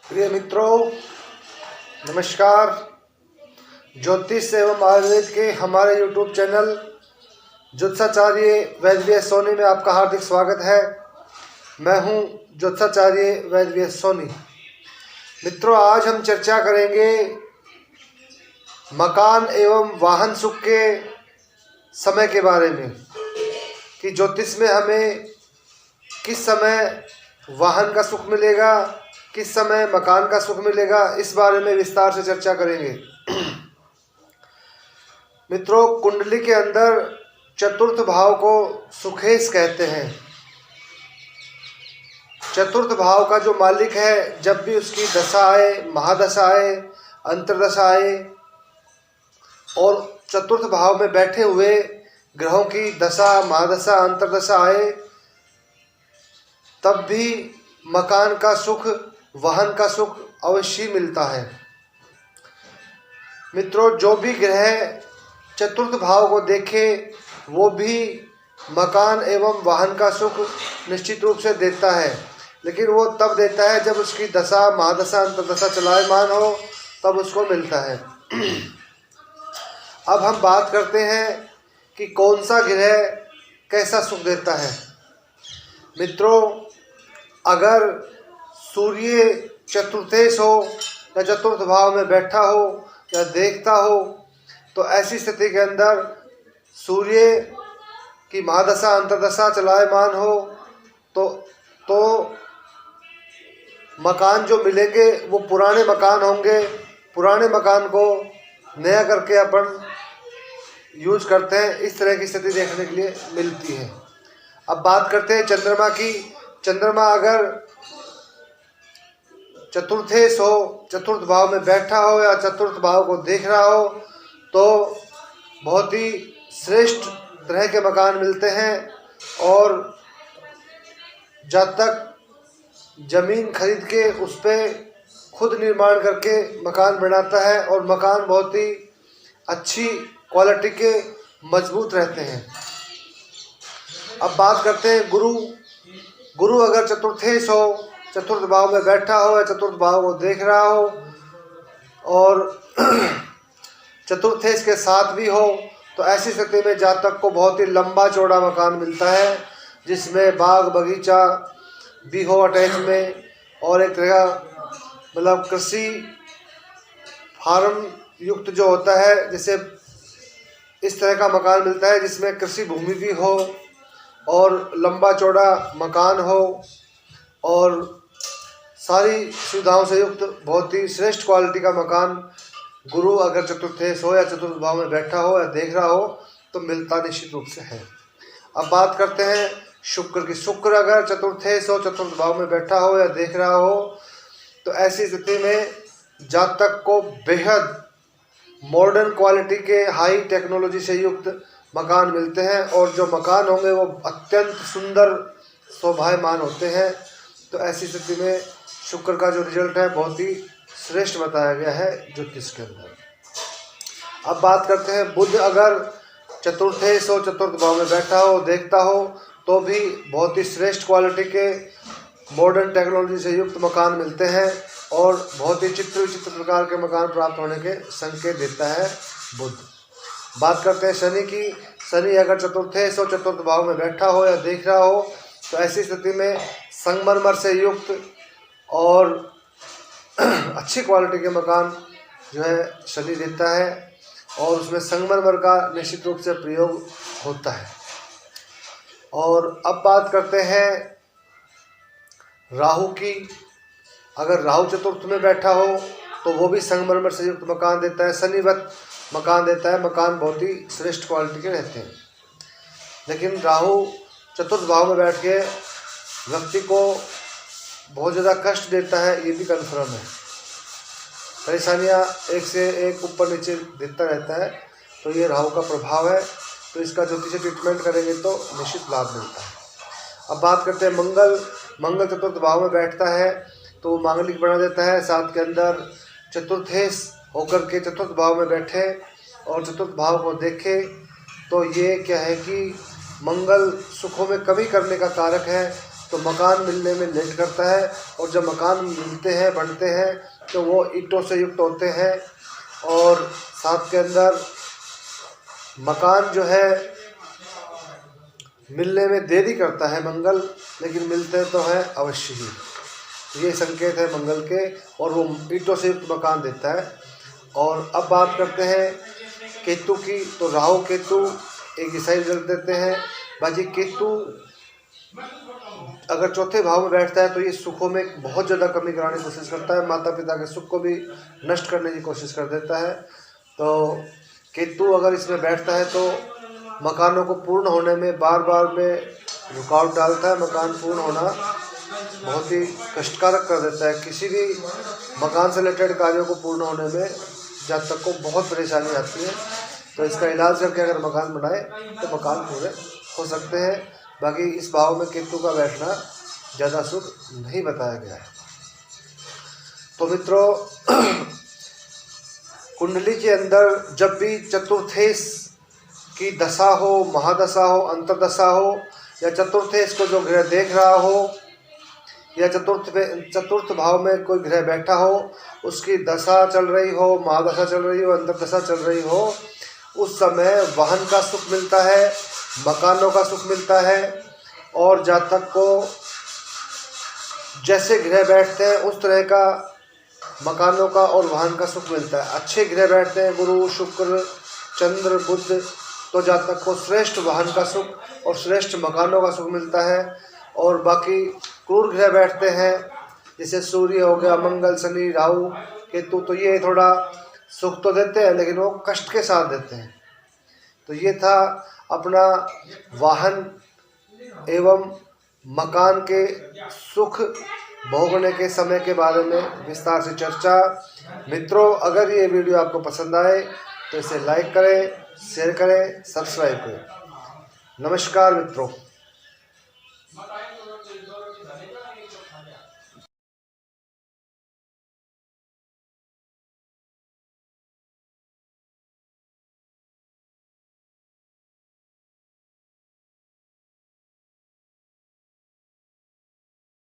प्रिय मित्रों, नमस्कार। ज्योतिष एवं आयुर्वेद के हमारे YouTube चैनल ज्योतिषाचार्य वैद्य सोनी में आपका हार्दिक स्वागत है। मैं हूं ज्योतिषाचार्य वैद्य सोनी। मित्रों, आज हम चर्चा करेंगे मकान एवं वाहन सुख के समय के बारे में कि ज्योतिष में हमें किस समय वाहन का सुख मिलेगा, किस समय मकान का सुख मिलेगा, इस बारे में विस्तार से चर्चा करेंगे। मित्रों, कुंडली के अंदर चतुर्थ भाव को सुखेश कहते हैं। चतुर्थ भाव का जो मालिक है, जब भी उसकी दशा आए, महादशा आए, अंतर्दशा आए और चतुर्थ भाव में बैठे हुए ग्रहों की दशा, महादशा, अंतर्दशा आए, तब भी मकान का सुख, वाहन का सुख अवश्य मिलता है। मित्रों, जो भी ग्रह चतुर्थ भाव को देखे वो भी मकान एवं वाहन का सुख निश्चित रूप से देता है, लेकिन वो तब देता है जब उसकी दशा, महादशा, अंतर्दशा चलायमान हो, तब उसको मिलता है। अब हम बात करते हैं कि कौन सा ग्रह कैसा सुख देता है। मित्रों, अगर सूर्य चतुर्थेश हो या चतुर्थ भाव में बैठा हो या देखता हो, तो ऐसी स्थिति के अंदर सूर्य की महादशा, अंतर्दशा चलायमान हो तो मकान जो मिलेंगे वो पुराने मकान होंगे। पुराने मकान को नया करके अपन यूज करते हैं। इस तरह की स्थिति देखने के लिए मिलती है। अब बात करते हैं चंद्रमा की। चंद्रमा अगर चतुर्थेश हो, चतुर्थ भाव में बैठा हो या चतुर्थ भाव को देख रहा हो, तो बहुत ही श्रेष्ठ तरह के मकान मिलते हैं। और जब तक जमीन खरीद के उस पर खुद निर्माण करके मकान बनाता है और मकान बहुत ही अच्छी क्वालिटी के मजबूत रहते हैं। अब बात करते हैं गुरु। गुरु अगर चतुर्थेश हो, चतुर्थ भाव में बैठा हो या चतुर्थ भाव को देख रहा हो और चतुर्थेश के साथ भी हो, तो ऐसी स्थिति में जातक को बहुत ही लंबा चौड़ा मकान मिलता है, जिसमें बाग बगीचा भी हो अटैच में, और एक तरह मतलब कृषि फार्म युक्त जो होता है, जैसे इस तरह का मकान मिलता है जिसमें कृषि भूमि भी हो और लंबा चौड़ा मकान हो और सारी सुविधाओं से युक्त बहुत ही श्रेष्ठ क्वालिटी का मकान गुरु अगर चतुर्थेश हो या चतुर्थ भाव में बैठा हो या देख रहा हो तो मिलता निश्चित रूप से है। अब बात करते हैं शुक्र की। शुक्र अगर चतुर्थेश हो, चतुर्थ भाव में बैठा हो या देख रहा हो, तो ऐसी स्थिति में जातक को बेहद मॉडर्न क्वालिटी के, हाई टेक्नोलॉजी से युक्त मकान मिलते हैं और जो मकान होंगे वो अत्यंत सुंदर, शोभायमान होते हैं। तो ऐसी स्थिति में शुक्र का जो रिजल्ट है बहुत ही श्रेष्ठ बताया गया है ज्योतिष के अंदर। अब बात करते हैं बुध। अगर चतुर्थेश हो, चतुर्थ भाव में बैठा हो, देखता हो, तो भी बहुत ही श्रेष्ठ क्वालिटी के मॉडर्न टेक्नोलॉजी से युक्त मकान मिलते हैं और बहुत ही चित्र विचित्र प्रकार के मकान प्राप्त होने के संकेत देता है बुध। बात करते हैं शनि की। शनि अगर चतुर्थेश हो, चतुर्थ भाव में बैठा हो या देख रहा हो, तो ऐसी स्थिति में संगमरमर से युक्त और अच्छी क्वालिटी के मकान जो है शनि देता है और उसमें संगमरमर का निश्चित रूप से प्रयोग होता है। और अब बात करते हैं राहु की। अगर राहु चतुर्थ में बैठा हो तो वो भी संगमरमर से युक्त मकान देता है, शनिवत मकान देता है। मकान बहुत ही श्रेष्ठ क्वालिटी के रहते हैं। लेकिन राहु चतुर्थ भाव में बैठ के व्यक्ति को बहुत ज़्यादा कष्ट देता है, ये भी कन्फर्म है। परेशानियाँ एक से एक ऊपर नीचे देता रहता है, तो ये राहु का प्रभाव है। तो इसका ज्योतिषीय ट्रीटमेंट करेंगे तो निश्चित लाभ मिलता है। अब बात करते हैं मंगल। मंगल चतुर्थ भाव में बैठता है तो वो मांगलिक बना देता है। साथ के अंदर चतुर्थेश होकर के चतुर्थ भाव में बैठे और चतुर्थ भाव को देखे, तो ये क्या है कि मंगल सुखों में कमी करने का कारक है। तो मकान मिलने में लेट करता है, और जब मकान मिलते हैं बनते हैं तो वो ईंटों से युक्त होते हैं, और साथ के अंदर मकान जो है मिलने में देरी करता है मंगल, लेकिन मिलते तो हैं अवश्य ही। ये संकेत है मंगल के, और वो ईंटों से युक्त मकान देता है। और अब बात करते हैं केतु की, तो राहु केतु एक ईसाई रिजल्ट देते हैं। बाकी केतु अगर चौथे भाव में बैठता है तो ये सुखों में बहुत ज़्यादा कमी कराने की कोशिश करता है, माता पिता के सुख को भी नष्ट करने की कोशिश कर देता है। तो केतु अगर इसमें बैठता है तो मकानों को पूर्ण होने में बार बार में रुकावट डालता है, मकान पूर्ण होना बहुत ही कष्टकारक कर देता है। किसी भी मकान से रिलेटेड कार्यों को पूर्ण होने में जातक को बहुत परेशानी आती है, तो इसका इलाज करके अगर मकान बनाए तो मकान पूरे हो सकते हैं। बाकी इस भाव में केतु का बैठना ज़्यादा शुभ नहीं बताया गया है। तो मित्रों, कुंडली के अंदर जब भी चतुर्थेश की दशा हो, महादशा हो, अंतर्दशा हो, या चतुर्थेश को जो ग्रह देख रहा हो, या चतुर्थ भाव में कोई ग्रह बैठा हो, उसकी दशा चल रही हो, महादशा चल रही हो, अंतर्दशा चल रही हो, उस समय वाहन का सुख मिलता है, मकानों का सुख मिलता है, और जातक को जैसे ग्रह बैठते हैं उस तरह का मकानों का और वाहन का सुख मिलता है। अच्छे ग्रह बैठते हैं गुरु, शुक्र, चंद्र, बुध, तो जातक को श्रेष्ठ वाहन का सुख और श्रेष्ठ मकानों का सुख मिलता है। और बाकी क्रूर ग्रह बैठते हैं जैसे सूर्य हो गया, मंगल, शनि, राहु, केतु, तो ये थोड़ा सुख तो देते हैं लेकिन वो कष्ट के साथ देते हैं। तो ये था अपना वाहन एवं मकान के सुख भोगने के समय के बारे में विस्तार से चर्चा। मित्रों, अगर ये वीडियो आपको पसंद आए तो इसे लाइक करें, शेयर करें, सब्सक्राइब करें। नमस्कार मित्रों।